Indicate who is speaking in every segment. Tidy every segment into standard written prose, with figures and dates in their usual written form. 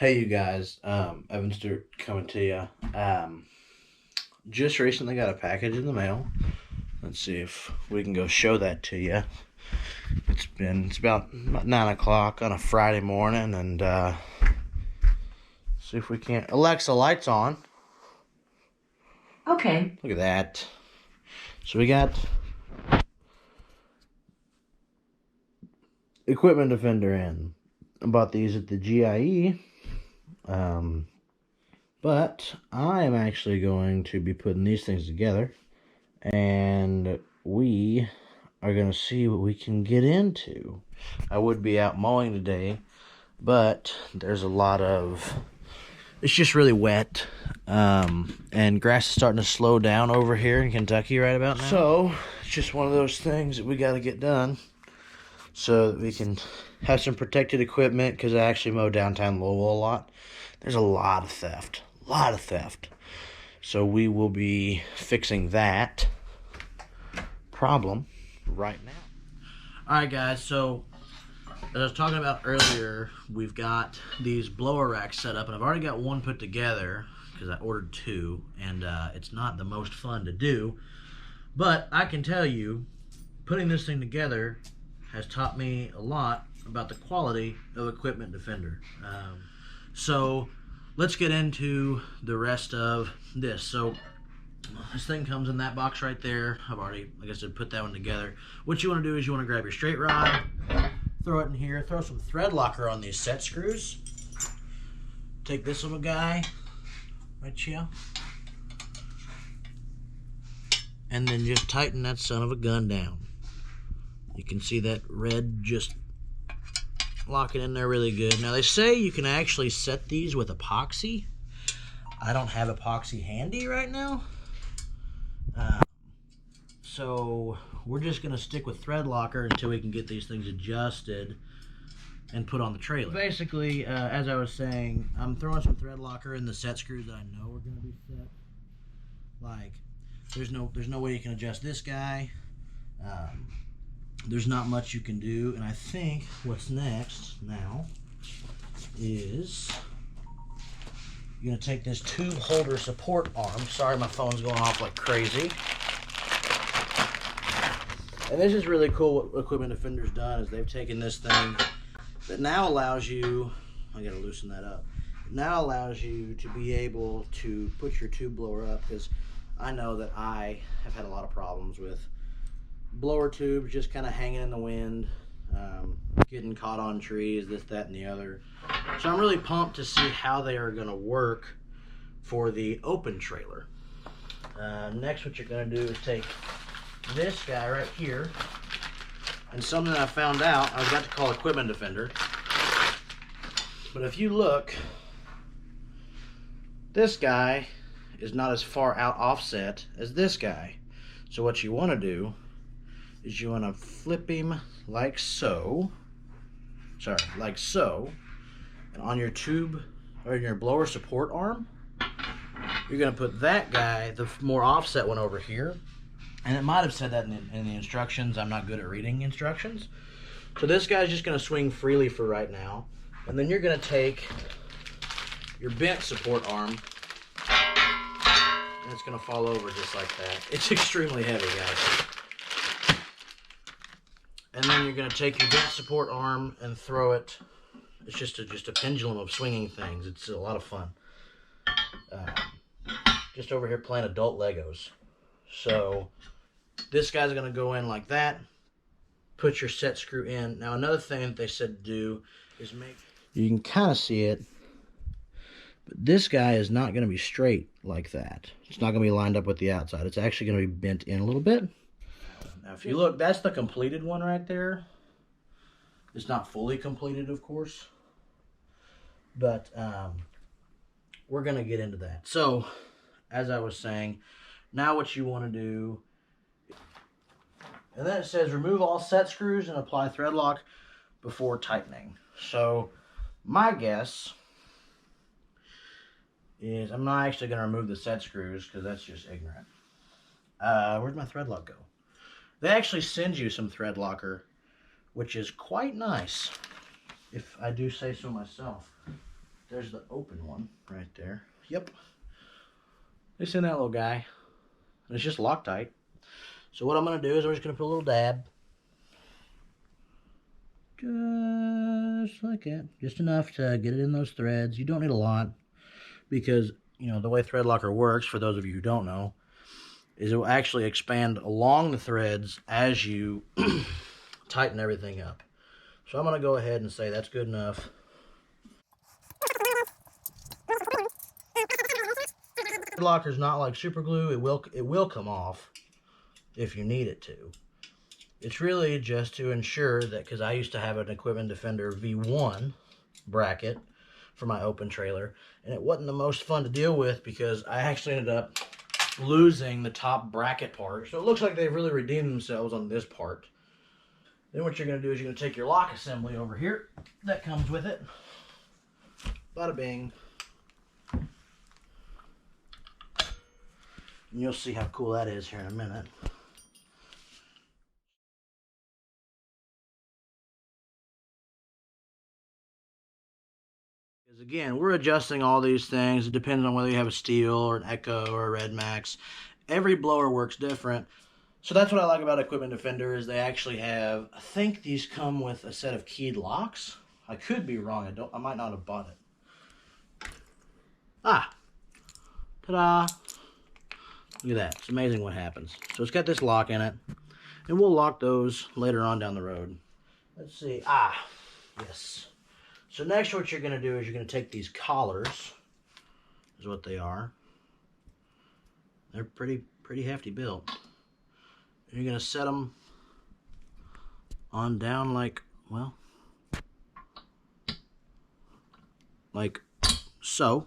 Speaker 1: Hey, you guys. Evan Stewart coming to you. Just recently got a package in the mail. Let's see if we can go show that to you. It's about 9 o'clock on a Friday morning, and see if we can't. Alexa, lights on.
Speaker 2: Okay.
Speaker 1: Look at that. So we got Equipment Defender in. I bought these at the GIE. But I am actually going to be putting these things together, and we are going to see what we can get into. I would be out mowing today, but there's a lot of... It's just really wet, and grass is starting to slow down over here in Kentucky right about now. So, it's just one of those things that we got to get done so that we can have some protected equipment, because I actually mow downtown Louisville a lot. There's a lot of theft. So we will be fixing that problem right now. Alright guys, so as I was talking about earlier, we've got these blower racks set up, and I've already got one put together because I ordered two, and it's not the most fun to do, but I can tell you, putting this thing together has taught me a lot about the quality of Equipment Defender. So let's get into the rest of this. So this thing comes in that box right there. I've already, like I said, put that one together. What you want to do is you want to grab your straight rod, throw it in here, throw some thread locker on these set screws. Take this little guy right here, and then just tighten that son of a gun down. You can see that red just locking in there really good. Now they say you can actually set these with epoxy. I don't have epoxy handy right now, so we're just gonna stick with thread locker until we can get these things adjusted and put on the trailer. Basically, as I was saying, I'm throwing some thread locker in the set screws that I know are gonna be set. Like, there's no way you can adjust this guy. There's not much you can do, and I think what's next now is you're gonna take this tube holder support arm. Sorry, my phone's going off like crazy. And this is really cool. What Equipment Defender's done is they've taken this thing that now allows you, I gotta loosen that up, now allows you to be able to put your tube blower up, because I know that I have had a lot of problems with blower tubes just kind of hanging in the wind, getting caught on trees, this, that, and the other. So I'm really pumped to see how they are going to work for the open trailer. Next, what you're going to do is take this guy right here, and something that I found out, I was about to call Equipment Defender, but if you look, this guy is not as far out offset as this guy. So what you want to do is you want to flip him like so. Sorry, like so. And on your tube, or your blower support arm, you're going to put that guy, the more offset one, over here. And it might have said that in the instructions. I'm not good at reading instructions. So this guy's just going to swing freely for right now. And then you're going to take your bent support arm, and it's going to fall over just like that. It's extremely heavy, guys. And then you're going to take your bent support arm and throw it. It's just a pendulum of swinging things. It's a lot of fun. Just over here playing adult Legos. So this guy's going to go in like that. Put your set screw in. Now another thing that they said to do is make... You can kind of see it. But this guy is not going to be straight like that. It's not going to be lined up with the outside. It's actually going to be bent in a little bit. Now, if you look, that's the completed one right there. It's not fully completed, of course. But we're going to get into that. So, as I was saying, now what you want to do... And then it says, remove all set screws and apply thread lock before tightening. So, my guess is I'm not actually going to remove the set screws, because that's just ignorant. Where'd my thread lock go? They actually send you some thread locker, which is quite nice, if I do say so myself. there's the open one right there. Yep. It's in that little guy. And it's just Loctite. So what I'm going to do is I'm just going to put a little dab. Just like that. Just enough to get it in those threads. You don't need a lot because, you know, the way Thread Locker works, for those of you who don't know, is it will actually expand along the threads as you tighten everything up. So I'm going to go ahead and say that's good enough. Thread Locker is not like super glue. It will come off if you need it to. It's really just to ensure that, because I used to have an Equipment Defender V1 bracket for my open trailer, and it wasn't the most fun to deal with because I actually ended up losing the top bracket part. So it looks like they've really redeemed themselves on this part. Then what you're going to do is you're going to take your lock assembly over here that comes with it. Bada bing. And you'll see how cool that is here in a minute. Because again, we're adjusting all these things. It depends on whether you have a Steel or an Echo or a Red Max. Every blower works different. So that's what I like about Equipment Defender is they actually have, I think these come with a set of keyed locks. I could be wrong. I might not have bought it. Ah. Ta-da. Look at that. It's amazing what happens. So it's got this lock in it. And we'll lock those later on down the road. Let's see. Ah. Yes. So next what you're going to do is you're going to take these collars. Is what they are. They're pretty hefty built. And you're going to set them on down like, well, like so.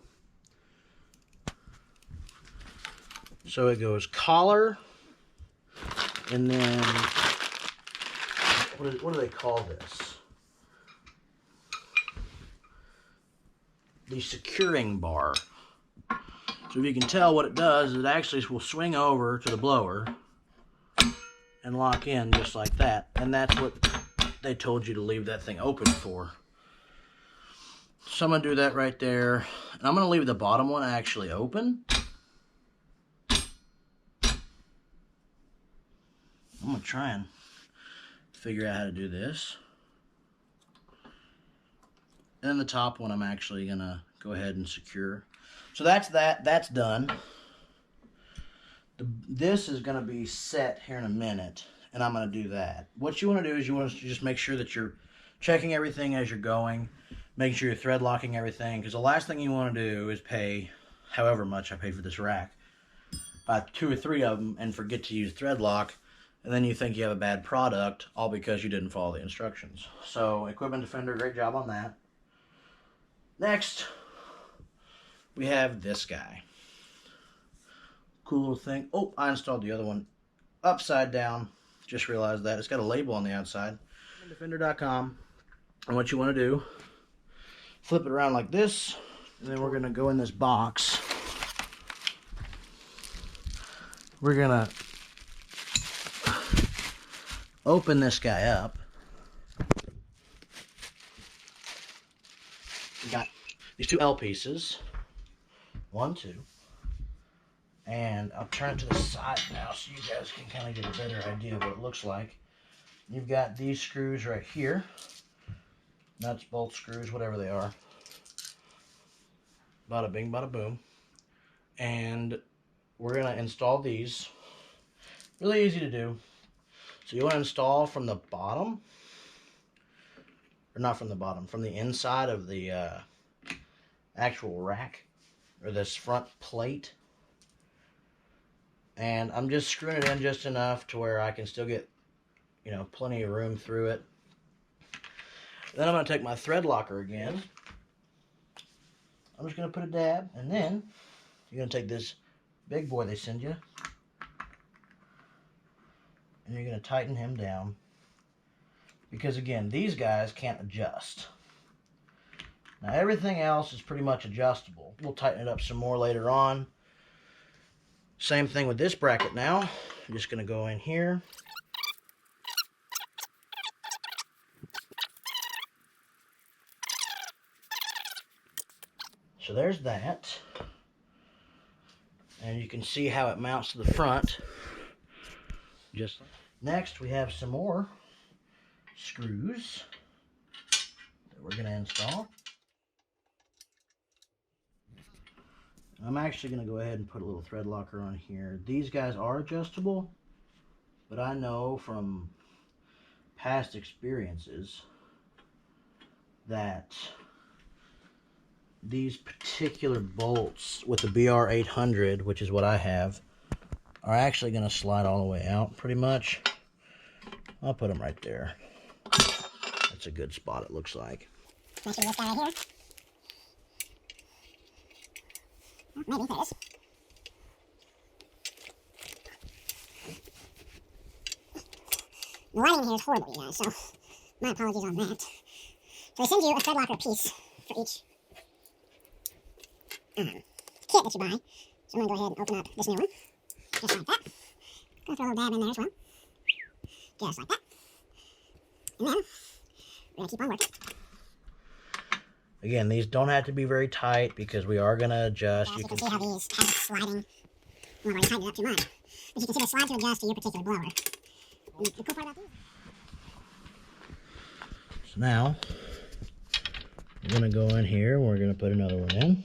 Speaker 1: So it goes collar, and then, what do they call this? The securing bar. So if you can tell what it does, it actually will swing over to the blower and lock in just like that. And that's what they told you to leave that thing open for. So I'm going to do that right there. And I'm going to leave the bottom one actually open. I'm going to try and figure out how to do this. And then the top one I'm actually going to go ahead and secure. So that's that. That's done. This is going to be set here in a minute, and I'm going to do that. What you want to do is you want to just make sure that you're checking everything as you're going, making sure you're thread locking everything, because the last thing you want to do is pay however much I paid for this rack, buy 2 or 3 of them and forget to use thread lock, and then you think you have a bad product, all because you didn't follow the instructions. So Equipment Defender, great job on that. Next, we have this guy. Cool little thing. Oh, I installed the other one upside down. Just realized that. It's got a label on the outside. Defender.com. And what you want to do, flip it around like this, and then we're going to go in this box. We're going to open this guy up. We got these 2 L pieces. 1, 2. And I'll turn it to the side now so you guys can kind of get a better idea of what it looks like. You've got these screws right here. Nuts, bolts, screws, whatever they are. Bada bing, bada boom. And we're going to install these. Really easy to do. So you want to install from the bottom. Or not from the bottom, from the inside of the actual rack. Or this front plate. And I'm just screwing it in just enough to where I can still get, you know, plenty of room through it. Then I'm going to take my thread locker again. I'm just going to put a dab, and then you're going to take this big boy they send you, and you're going to tighten him down. Because again, these guys can't adjust. Now everything else is pretty much adjustable. We'll tighten it up some more later on. Same thing with this bracket now. I'm just going to go in here. there's that. And you can see how it mounts to the front. Just next, we have some more screws that we're going to install. I'm actually going to go ahead and put a little thread locker on here. These guys are adjustable, but I know from past experiences that these particular bolts with the BR800, which is what I have, are actually going to slide all the way out pretty much. I'll put them right there. That's a good spot, it looks like.
Speaker 2: Actually, this guy right here. Maybe, there it is. The lighting here is horrible, you guys, so my apologies on that. So they send you a thread locker piece for each kit that you buy. So I'm going to go ahead and open up this new one, just like that. Go throw a little dab in there as well, just like that. And then we're going to keep on working.
Speaker 1: Again, these don't have to be very tight because we are going to adjust.
Speaker 2: You can see how these have sliding. Well, I've already tightened it up too much. But you can see they slide to adjust to your particular blower. And the cool part about these.
Speaker 1: So now, we're going to go in here and we're going to put another one in.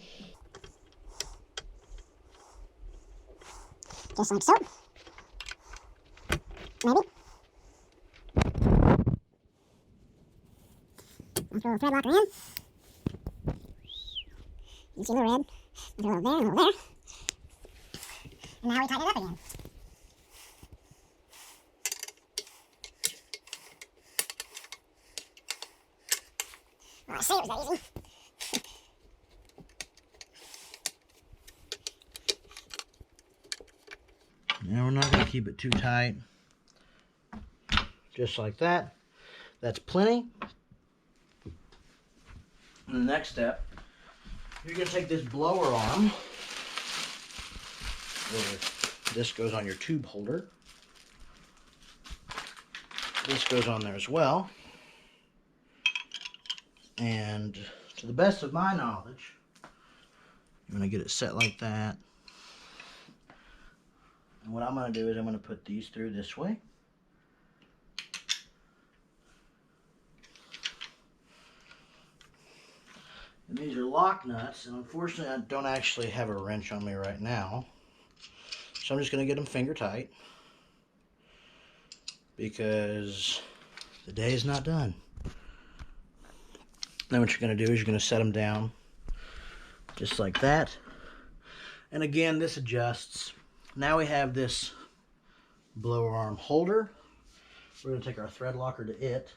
Speaker 2: Just like so. Maybe. I'll throw a thread locker in. You see the red. There's a little there and a little there. And now we tighten it up again. Well, I say it was that easy.
Speaker 1: Now we're not going to keep it too tight. Just like that. That's plenty. And the next step, you're going to take this blower arm. This goes on your tube holder. This goes on there as well. And to the best of my knowledge, I'm going to get it set like that. And what I'm going to do is I'm going to put these through this way. And these are lock nuts, and unfortunately I don't actually have a wrench on me right now. So I'm just going to get them finger tight because the day is not done. Then what you're going to do is you're going to set them down just like that. And again, this adjusts. Now we have this blower arm holder. We're going to take our thread locker to it.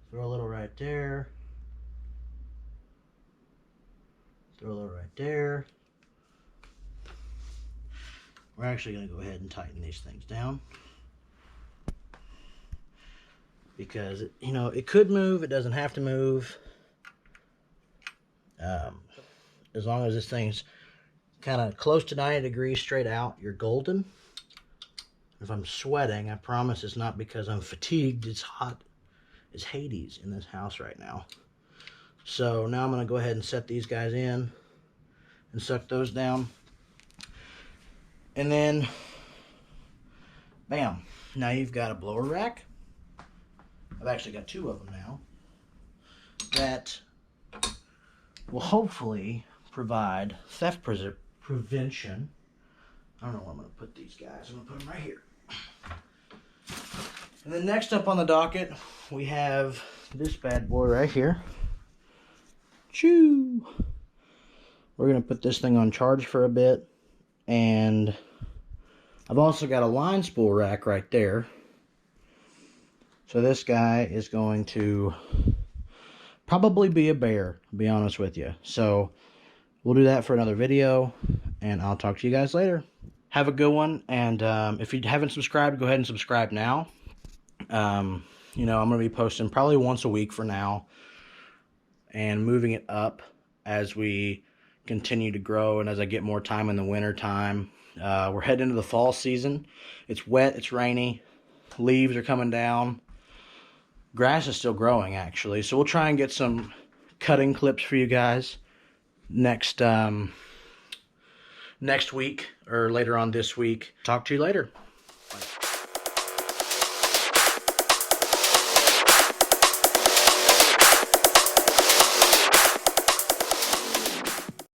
Speaker 1: Throw a little right there. Throw a little right there. We're actually going to go ahead and tighten these things down. Because, you know, it could move. It doesn't have to move. As long as this thing's kind of close to 90 degrees straight out, you're golden. If I'm sweating, I promise it's not because I'm fatigued. It's hot. It's Hades in this house right now. So now I'm going to go ahead and set these guys in and suck those down. And then, bam. Now you've got a blower rack. I've actually got two of them now that will hopefully provide theft prevention. I don't know where I'm going to put these guys. I'm going to put them right here. And then next up on the docket, we have this bad boy right here. Choo! We're going to put this thing on charge for a bit. And I've also got a line spool rack right there. So this guy is going to probably be a bear, to be honest with you. So we'll do that for another video, and I'll talk to you guys later. Have a good one, and if you haven't subscribed, go ahead and subscribe now. You know, I'm going to be posting probably once a week for now, and moving it up as we continue to grow and as I get more time in the winter time. We're heading into the fall season. It's wet, it's rainy, leaves are coming down. Grass is still growing, actually, so we'll try and get some cutting clips for you guys next week or later on this week. Talk to you later.